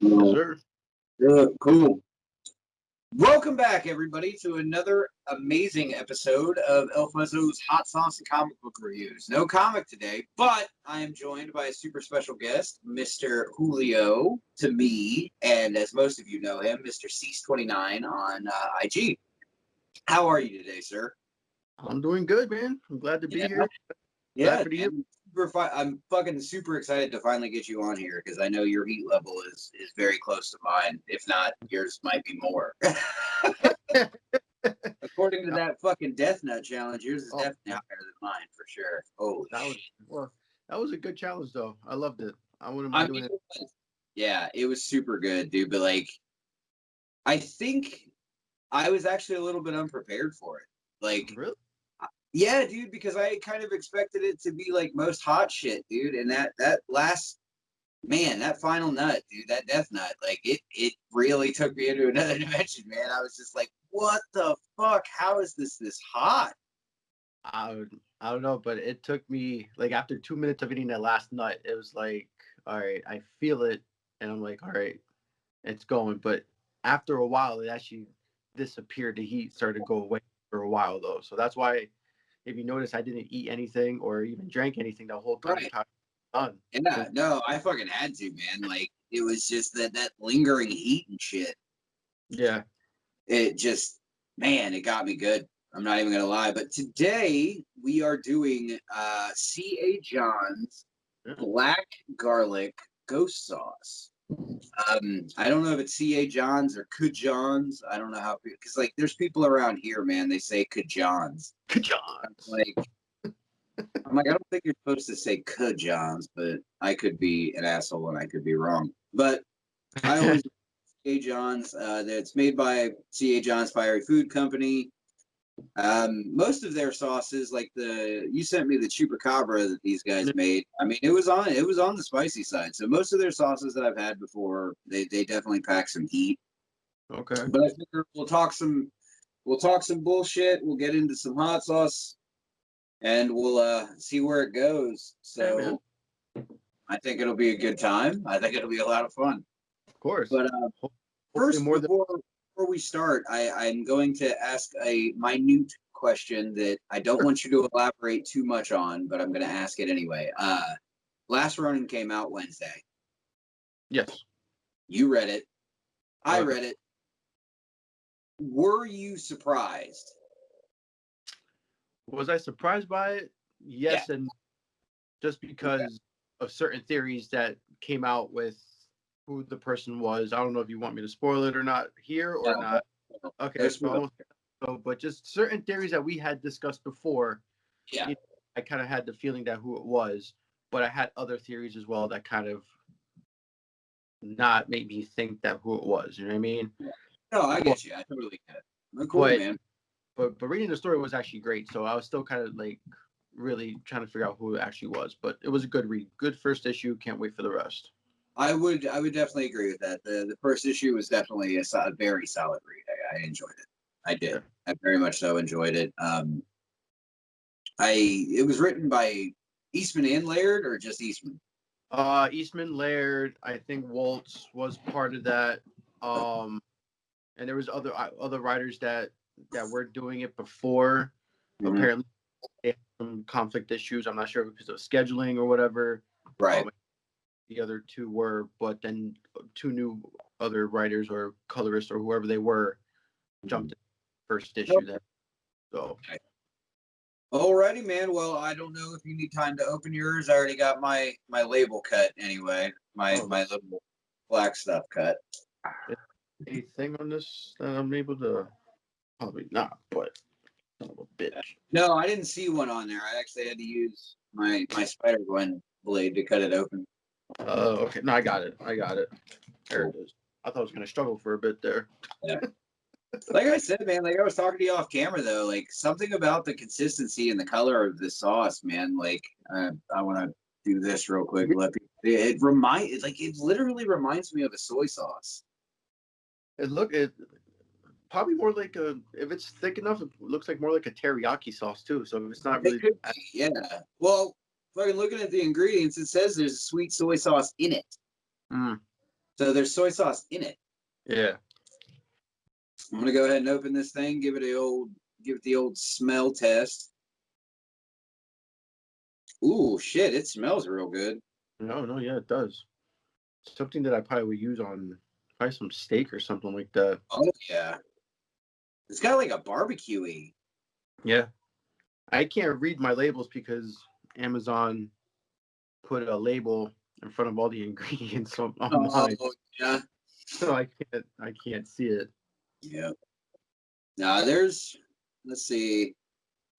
Yes, sir. Cool. Welcome back, everybody, to another amazing episode of Elfuzzzo's Hot Sauce and Comic Book Reviews. No comic today, but I am joined by a super special guest, Mr. Julio, to me, and as most of you know him, Mr. Cease29 on IG. How are you today, sir? I'm doing good, man. I'm glad to be here. Yeah, Glad for you. I'm fucking super excited to finally get you on here because I know your heat level is very close to mine. If not, yours might be more. According to that fucking Death Nut challenge, yours is definitely higher than mine for sure. Holy that was a good challenge, though. I loved it. I wouldn't mind doing it. Yeah, it was super good, dude. But like, I think I was actually a little bit unprepared for it. Like, really? Yeah, dude, because I kind of expected it to be like most hot shit, dude. And that last man, that final nut, dude, that death nut, like it really took me into another dimension, man. I was just like, what the fuck? How is this hot? I don't know, but it took me like after 2 minutes of eating that last nut, it was like, all right, I feel it, and I'm like, all right, it's going. But after a while, it actually disappeared. The heat started to go away for a while, though. So that's why, if you notice, I didn't eat anything or even drank anything the whole time. Right. Done. Yeah, no, I fucking had to, man. Like it was just that lingering heat and shit. Yeah. It just, man, it got me good. I'm not even gonna lie. But today we are doing CaJohns black garlic ghost sauce. I don't know if it's CaJohns or CaJohns. I don't know how, because like there's people around here, man. They say CaJohns. CaJohns. I'm like, I don't think you're supposed to say CaJohns, but I could be an asshole and I could be wrong. But I always CaJohns. That's made by CaJohns Fiery Food Company. Most of their sauces, like you sent me the chupacabra that these guys made. I mean, it was on the spicy side. So most of their sauces that I've had before, they definitely pack some heat. Okay. But I figure we'll talk some bullshit. We'll get into some hot sauce, and we'll see where it goes. So I think it'll be a good time. I think it'll be a lot of fun. Of course. But first, before we start, I'm going to ask a minute question that I don't want you to elaborate too much on, but I'm going to ask it anyway. Last Ronin came out Wednesday. Yes. You read it. I read it. Were you surprised? Was I surprised by it? Yes, and just because of certain theories that came out with who the person was. I don't know if you want me to spoil it or not here or not. Okay, but just certain theories that we had discussed before. Yeah, I kind of had the feeling that who it was, but I had other theories as well that kind of not made me think that who it was. You know what I mean? No, I get you. I totally get it. Cool, man. But reading the story was actually great. So I was still kind of like really trying to figure out who it actually was. But it was a good read. Good first issue. Can't wait for the rest. I would definitely agree with that. The first issue was definitely a very solid read. I enjoyed it. I did. Yeah. I very much so enjoyed it. It was written by Eastman and Laird, or just Eastman? Eastman, Laird. I think Waltz was part of that. And there was other writers that were doing it before. Mm-hmm. Apparently, they had some conflict issues. I'm not sure because of scheduling or whatever. Right. The other two were, but then two new other writers or colorists or whoever they were jumped in the first issue. Nope. So. Alrighty, man. Well, I don't know if you need time to open yours. I already got my label cut anyway. My little black stuff cut. Anything on this that I'm able to? Probably not, but son of a bitch. No, I didn't see one on there. I actually had to use my Spider-Gwen blade to cut it open. Okay. No, I got it. There it is. I thought I was going to struggle for a bit there. Yeah. Like I said, man, like I was talking to you off camera, though, like something about the consistency and the color of the sauce, man. Like, I want to do this real quick. It literally reminds me of a soy sauce. It probably more like if it's thick enough, it looks like more like a teriyaki sauce too. So it's not really. Yeah. Well, fucking looking at the ingredients, it says there's sweet soy sauce in it. Mm. So there's soy sauce in it. Yeah. I'm gonna go ahead and open this thing. Give it the old smell test. Ooh, shit! It smells real good. No, yeah, it does. Something that I probably would use on probably some steak or something like that. Oh yeah, it's got like a barbecue-y. Yeah. I can't read my labels because Amazon put a label in front of all the ingredients on mine. Oh yeah, So I can't see it. yeah. Now there's, let's see,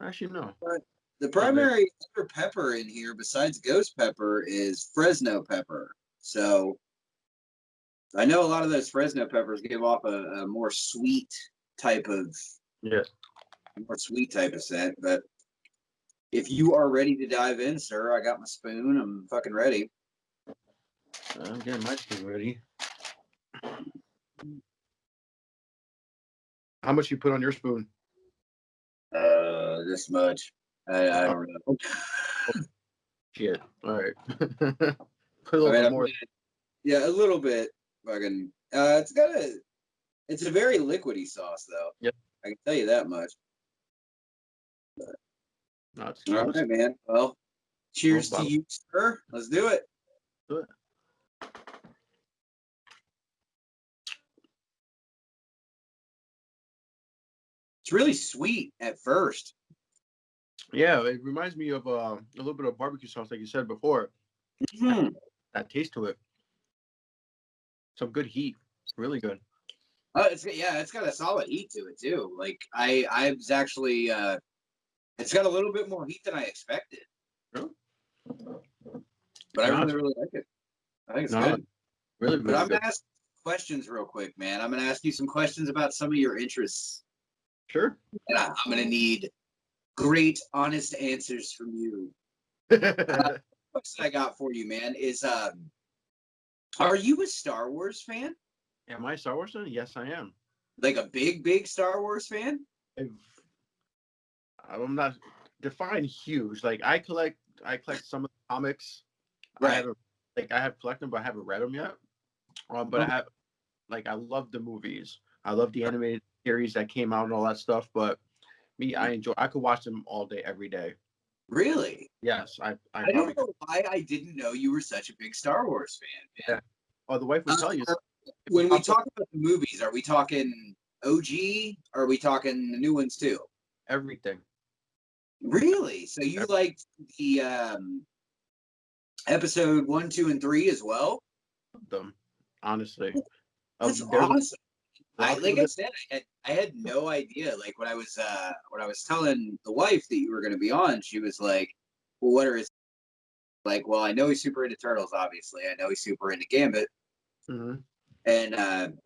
Actually, no. the Oh, there. primary other pepper in here besides ghost pepper is Fresno pepper. So I know a lot of those Fresno peppers give off a more sweet type of Yeah. scent. But if you are ready to dive in, sir, I got my spoon. I'm fucking ready. I'm getting my spoon ready. How much you put on your spoon? This much. I don't know. Shit. All right. Put a little I mean, bit more. yeah, a little bit. Fucking. It's a very liquidy sauce, though. Yep. I can tell you that much. No, it's All close. right, man. Well, cheers to you, sir. Let's do it. Do it. It's really sweet at first. Yeah, it reminds me of a little bit of barbecue sauce, like you said before. Mm-hmm. That taste to it. Some good heat. Really good. It's got a solid heat to it too. Like I was actually, it's got a little bit more heat than I expected. Really? But I really like it. I think it's good. Really, but really I'm good. gonna ask questions real quick, man. I'm gonna ask you some questions about some of your interests. Sure. And I'm gonna need great, honest answers from you. Question I got for you, man, is are you a Star Wars fan? Am I a Star Wars fan? Yes, I am. Like a big Star Wars fan? I'm not defined huge. Like I collect some of the comics. Right. I have collected them, but I haven't read them yet. But I have, like, I love the movies. I love the animated series that came out and all that stuff. But me, I could watch them all day, every day. Really? Yes, I don't know why I didn't know you were such a big Star Wars fan, man. Yeah. Oh, the wife would tell you. When we talk about the movies, are we talking OG? Or are we talking the new ones too? Everything. Really? So you liked the episode 1, 2, and 3 as well? Them, honestly. That's awesome. Like I said, I had no idea. Like when I was telling the wife that you were going to be on, she was like, "Well, what are his?" Like, well, I know he's super into Turtles. Obviously, I know he's super into Gambit. Mm-hmm. And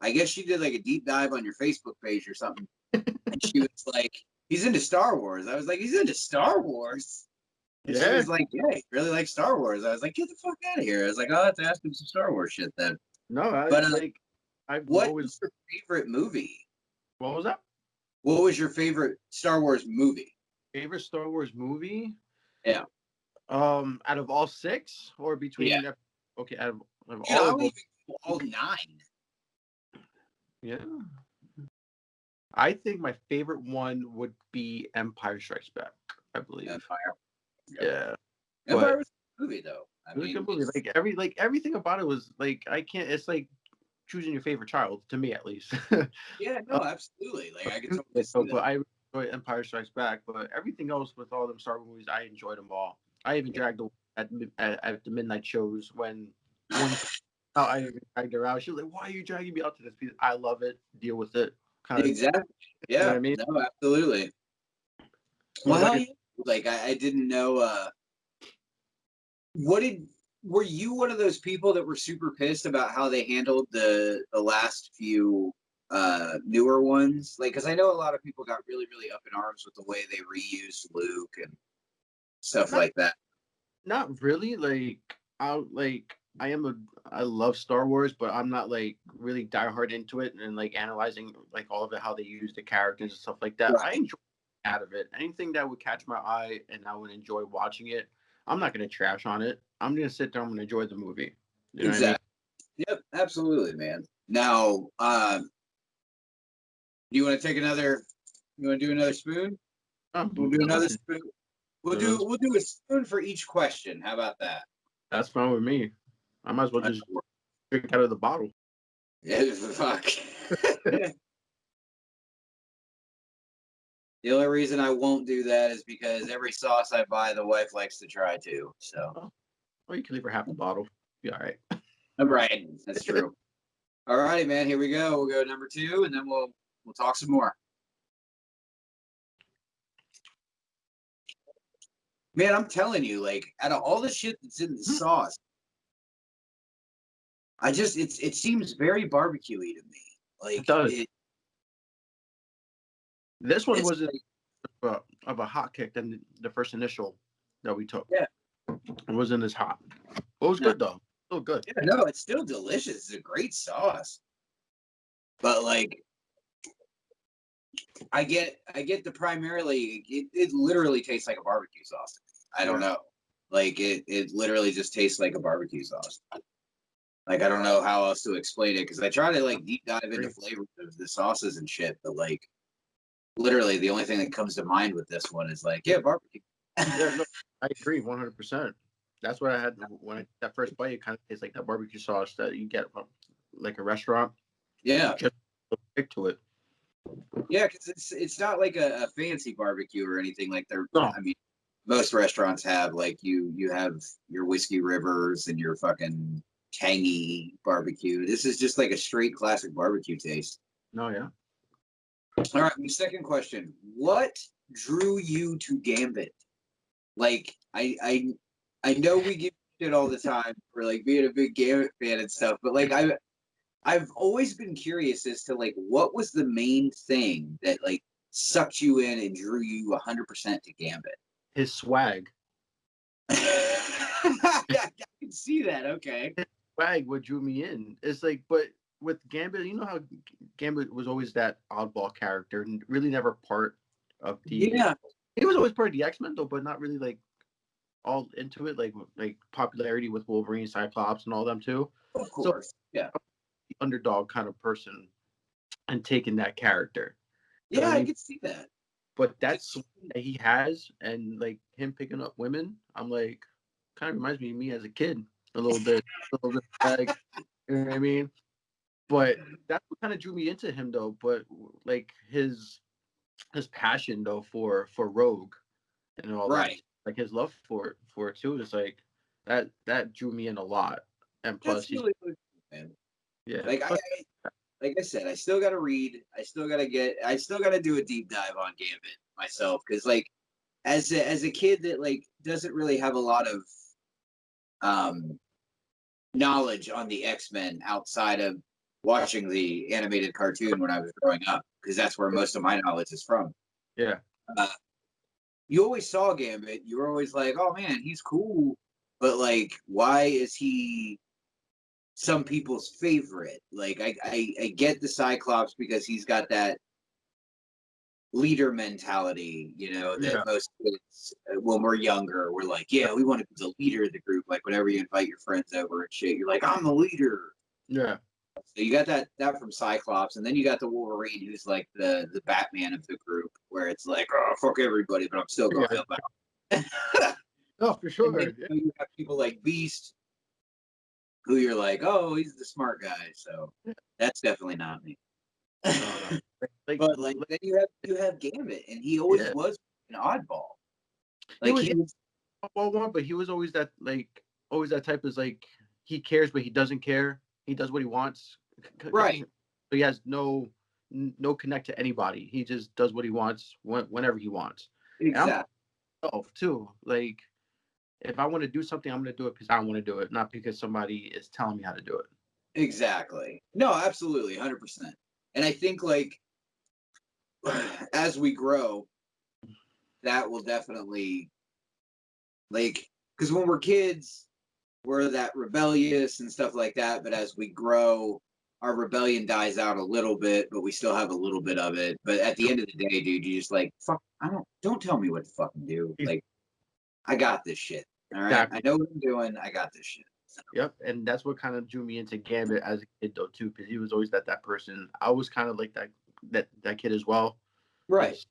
I guess she did like a deep dive on your Facebook page or something. And she was like, "He's into Star Wars." I was like, "He's into Star Wars?" And she was like, "Yeah, he really likes Star Wars." I was like, "Get the fuck out of here!" I was like, "Oh, let's ask him some Star Wars shit then." No, what was your favorite movie? What was that? What was your favorite Star Wars movie? Favorite Star Wars movie? Yeah. Out of all 6 or between? Yeah. Okay, out of all of them. All 9. Yeah. I think my favorite one would be Empire Strikes Back, I believe. Empire. Yeah. Empire was a movie though. It was a good movie. Like everything about it was like, it's like choosing your favorite child, to me at least. Yeah, no, absolutely. Like I can totally see that. But I enjoy Empire Strikes Back, but everything else with all them Star Wars movies, I enjoyed them all. I even dragged her at the midnight shows when I even dragged her out. She was like, "Why are you dragging me out to this piece? I love it. Deal with it." Exactly. Yeah. You know what I mean? No, absolutely. Well, like I didn't know. Were you one of those people that were super pissed about how they handled the last few newer ones? Like, because I know a lot of people got really up in arms with the way they reused Luke and stuff like that. Not really. I love Star Wars, but I'm not like really diehard into it and like analyzing like all of it, how they use the characters and stuff like that. Right. I enjoy out of it. Anything that would catch my eye and I would enjoy watching it, I'm not gonna trash on it. I'm gonna sit there, I'm gonna enjoy the movie. You know what I mean? Yep, absolutely, man. Now, do you want to take another? You want to do another spoon? We'll do another spoon. We'll do a spoon for each question. How about that? That's fine with me. I might as well just drink out of the bottle. Yeah, fuck. The only reason I won't do that is because every sauce I buy, the wife likes to try too. So, well, you can leave her half the bottle. Be all right. Right, that's true. All righty, man. Here we go. We'll go number 2, and then we'll talk some more. Man, I'm telling you, like, out of all the shit that's in the sauce, it seems very barbecue-y to me. Like, it does. This one wasn't like, of a hot kick than the first initial that we took. Yeah, it wasn't as hot. It was good though. Still good. Yeah, no, it's still delicious. It's a great sauce. But like, I get the primarily. It literally tastes like a barbecue sauce. I don't know. Like it literally just tastes like a barbecue sauce. Like I don't know how else to explain it because I try to like deep dive into flavors of the sauces and shit, but like literally the only thing that comes to mind with this one is like barbecue. Yeah, no, I agree 100%. That's what I had when that first bite. It kind of tastes like that barbecue sauce that you get from like a restaurant. Yeah, just stick to it. Yeah, because it's not like a fancy barbecue or anything like they're. No. I mean, most restaurants have like you have your whiskey rivers and your fucking tangy barbecue. This is just like a straight classic barbecue taste. No, yeah. All right, my second question: what drew you to Gambit? Like, I know we give shit all the time for like being a big Gambit fan and stuff, but like I've always been curious as to like what was the main thing that like sucked you in and drew you 100% to Gambit. His swag. I can see that. Okay. His swag what drew me in. It's like, but with Gambit, you know how Gambit was always that oddball character and really never part of the. Yeah. He was always part of the X-Men though, but not really like all into it, like popularity with Wolverine, Cyclops, and all them too. Of course. So, yeah. The underdog kind of person and taking that character. Yeah, I can see that. But that's that he has, and like him picking up women, I'm like, kind of reminds me of me as a kid a little bit, like, you know what I mean? But that's what kind of drew me into him, though. But like his passion though for Rogue and all that, like his love for it too, is like that drew me in a lot. And plus, that's really good, man. Yeah, like like I said, I still got to read. I still got to do a deep dive on Gambit myself because, like, as a kid that like doesn't really have a lot of knowledge on the X-Men outside of watching the animated cartoon when I was growing up, because that's where most of my knowledge is from. Yeah. You always saw Gambit. You were always like, "Oh man, he's cool," but like, why is he some people's favorite? Like, I get the Cyclops because he's got that leader mentality, you know, that most kids, when we're younger, we're like, yeah, we want to be the leader of the group. Like, whenever you invite your friends over and shit, you're like, I'm the leader. Yeah. So you got that from Cyclops, and then you got the Wolverine, who's like the Batman of the group, where it's like, oh, fuck everybody, but I'm still going to help out. Oh, for sure. Then, you have people like Beast, who you're like, oh, he's the smart guy. So that's definitely not me. But like then you have Gambit, and he always was an oddball. Like he was one, but he was always that type is like he cares, but he doesn't care. He does what he wants. Right. So he has no connect to anybody. He just does what he wants whenever he wants. Exactly. Too. Like if I want to do something, I'm going to do it because I want to do it, not because somebody is telling me how to do it. Exactly. No, absolutely, 100%. And I think like as we grow, that will definitely like because when we're kids, we're that rebellious and stuff like that. But as we grow, our rebellion dies out a little bit, but we still have a little bit of it. But at the end of the day, dude, you just like fuck. Don't tell me what to fucking do. Like I got this shit. All right, I know what I'm doing. I got this shit. Yep, and that's what kind of drew me into Gambit as a kid though too, because he was always that person. I was kind of like that kid as well. Right. It's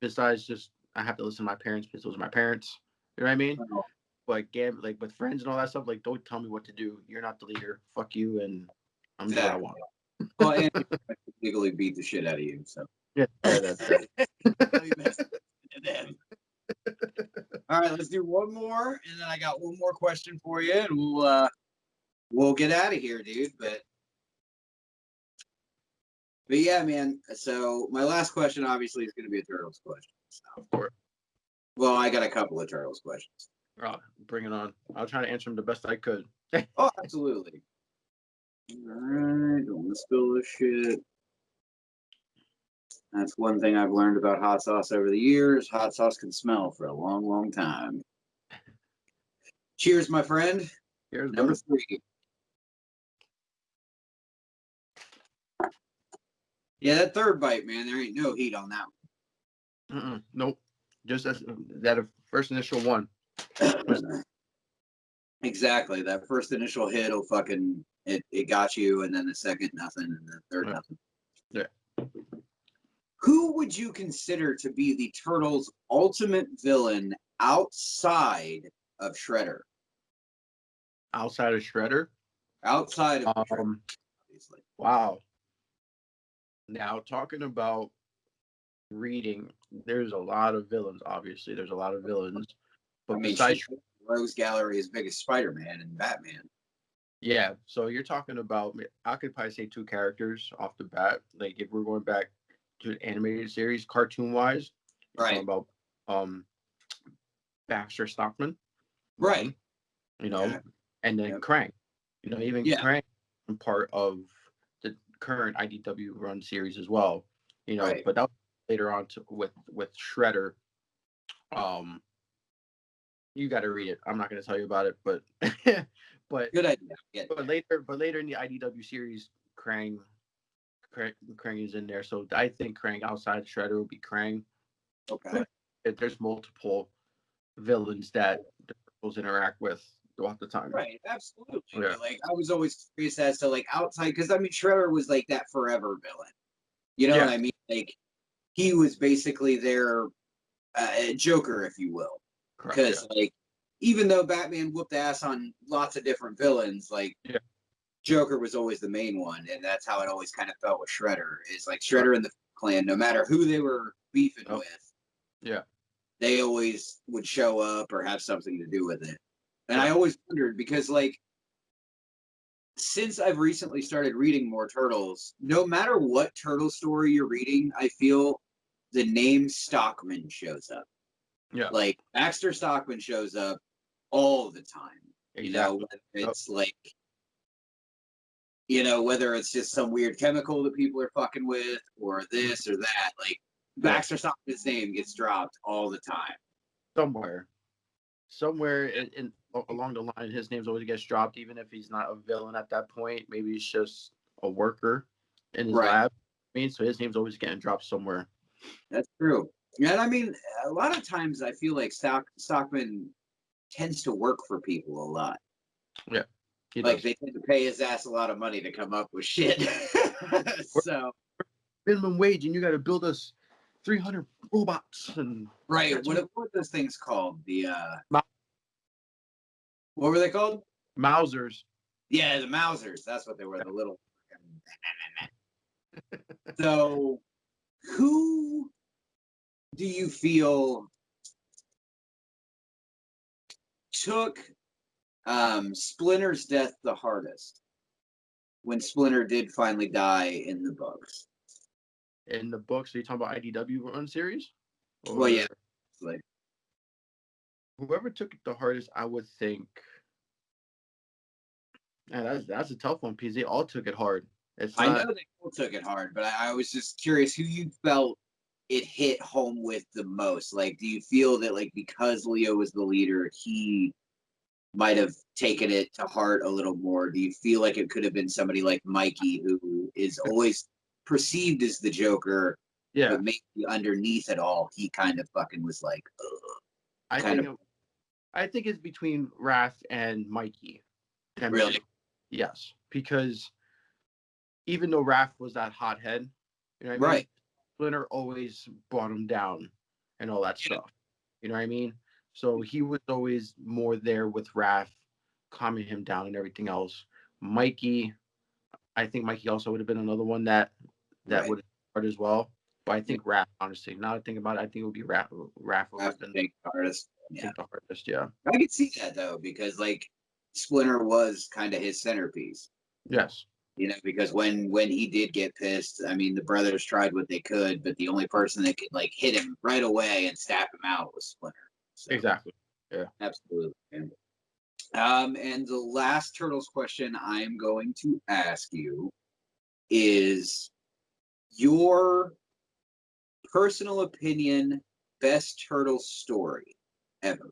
besides just I have to listen to my parents because those are my parents. You know what I mean? Well, But Gambit, like with friends and all that stuff, like don't tell me what to do. You're not the leader. Fuck you, and I'm gonna do what I exactly. want. Well, and he legally beat the shit out of you. So. Yeah, that. So you messed it in. All right, let's do one more, and then I got one more question for you, and we'll get out of here, dude. But yeah, man. So my last question obviously is going to be a Turtles question. So. Of course. Well, I got a couple of Turtles questions. Oh, bring it on. I'll try to answer them the best I could. Oh, absolutely. All right, don't want to spill this shit. That's one thing I've learned about hot sauce over the years. Hot sauce can smell for a long, long time. Cheers, my friend. Here's Number 3. Yeah, that third bite, man, there ain't no heat on that Nope. Just as that first initial one. one. Exactly. That first initial hit will fucking it got you, and then the second nothing, and the third nothing. Yeah. Who would you consider to be the Turtles' ultimate villain outside of Shredder? Outside of Shredder. Outside of Shredder, obviously. Wow. Now talking about reading, there's a lot of villains. Obviously, there's a lot of villains. But besides, Rose Gallery is big as Spider-Man and Batman. Yeah, so you're talking about. I could probably say 2 characters off the bat. Like if we're going back to an animated series, cartoon wise, you're talking about Baxter Stockman, right? And then Krang. Even Krang, part of the current IDW run series as well. But that was later on with Shredder. You got to read it. I'm not going to tell you about it, but good idea. Yeah. But later in the IDW series, Krang is in there. So I think Krang outside Shredder will be Krang. Okay. But there's multiple villains that the Turtles interact with throughout the time. Right, absolutely. Yeah. Like I was always curious as to like outside, because I mean Shredder was like that forever villain. You know what I mean? Like he was basically their Joker, if you will. Because like even though Batman whooped ass on lots of different villains, like Joker was always the main one, and that's how it always kind of felt with Shredder. Is like Shredder and the Clan, no matter who they were beefing with, they always would show up or have something to do with it. And I always wondered because, like, since I've recently started reading more Turtles, no matter what Turtle story you're reading, I feel the name Stockman shows up. Yeah. Like, Baxter Stockman shows up all the time. Exactly. You know, it's like, whether it's just some weird chemical that people are fucking with or this or that, like, Baxter Stockman's name gets dropped all the time. Somewhere in along the line, his name's always gets dropped, even if he's not a villain at that point. Maybe he's just a worker in his lab. So his name's always getting dropped somewhere. That's true. And I mean, a lot of times I feel like Stockman tends to work for people a lot. Yeah. Like they tend to pay his ass a lot of money to come up with shit. So minimum wage, and you got to build us 300 robots and what were those things called? The what were they called? Mausers. Yeah, the Mausers. That's what they were. The little. So, who do you feel took Splinter's death the hardest when Splinter did finally die in the books? In the books, are you talking about IDW run series? Well, yeah. Like, whoever took it the hardest, I would think. Man, that's a tough one because they all took it hard. I know they all took it hard, but I was just curious who you felt it hit home with the most. Like, do you feel that, like, because Leo was the leader, he might have taken it to heart a little more? Do you feel like it could have been somebody like Mikey, who is always perceived as the Joker, but maybe underneath it all, he kind of fucking was like, ugh. I think it's between Wrath and Mikey. Them Really? two. Yes, because even though Raph was that hothead, you know what I mean? Right. Splinter always brought him down and all that Yeah. stuff. You know what I mean? So he was always more there with Raph, calming him down and everything else. Mikey, I think Mikey also would have been another one that Right. would have started as well. But I Yeah. think Raph, honestly, now that I think about it, I think it would be Raph. Raph would I have have to been, think artist. I Yeah. think, the hardest. Yeah. I could see that though, because like Splinter was kind of his centerpiece. Yes. Because when he did get pissed, I mean, the brothers tried what they could, but the only person that could like hit him right away and stab him out was Splinter. So Exactly. Yeah. absolutely. And the last Turtles question I'm going to ask you is your personal opinion best Turtles story ever.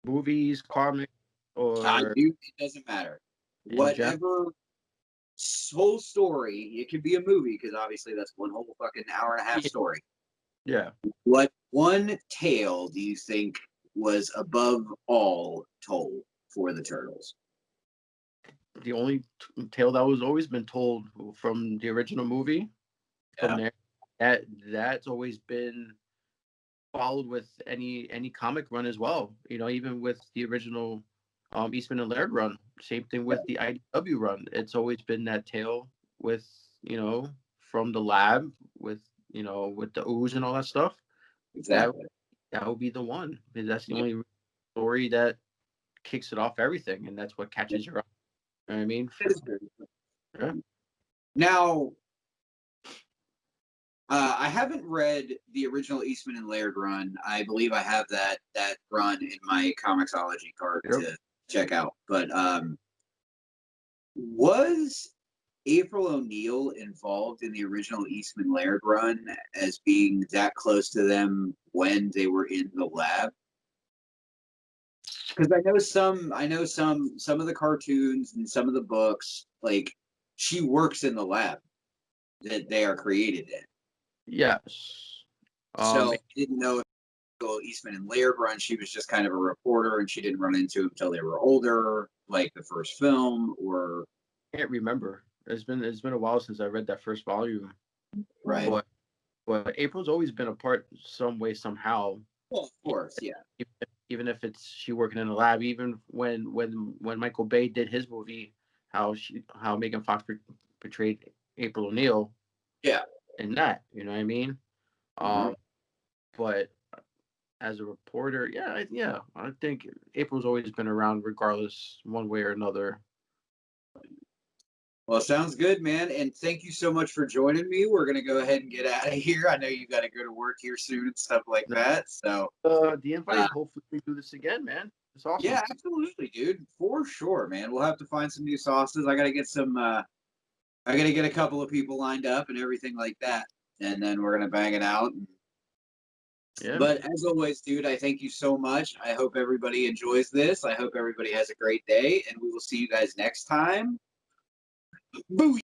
Movies, comics, or It doesn't matter. in general. Whatever whole story, it could be a movie because obviously that's one whole fucking hour and a half Yeah. story. Yeah. What one tale do you think was above all told for the Turtles? The only tale that was always been told from the original movie, from Yeah, there, that's always been followed with any comic run as well. You know, even with the original Eastman and Laird run, same thing with the IDW run. It's always been that tale with from the lab with with the ooze and all that stuff. That exactly. that would be the one because that's the only story that kicks it off everything, and that's what catches your eye. You know what I mean? Yeah. Now, I haven't read the original Eastman and Laird run. I believe I have that run in my Comixology cart Yep. to check out. But was April O'Neil involved in the original Eastman Laird run as being that close to them when they were in the lab? Because I know some of the cartoons and some of the books, like she works in the lab that they are created in. Yes. So I didn't know if Eastman and Laird run, she was just kind of a reporter and she didn't run into him until they were older, like the first film, or Can't remember. It's been a while since I read that first volume. right. But April's always been a part some way somehow. Well, of course, yeah. Even if it's she working in the lab, even when Michael Bay did his movie, how Megan Fox portrayed April O'Neil Yeah. in that, you know what I mean? Mm-hmm. But as a reporter, yeah, I think April's always been around, regardless, one way or another. Well, sounds good, man. And thank you so much for joining me. We're gonna go ahead and get out of here. I know you got to go to work here soon and stuff like that. So, The uh, invite. Hopefully, we do this again, man. It's awesome. yeah, absolutely, dude, for sure, man. We'll have to find some new sauces. I gotta get some. I gotta get a couple of people lined up and everything like that, and then we're gonna bang it out. Yeah, But as always, dude, I thank you so much. I hope everybody enjoys this. I hope everybody has a great day, and we will see you guys next time. Boo!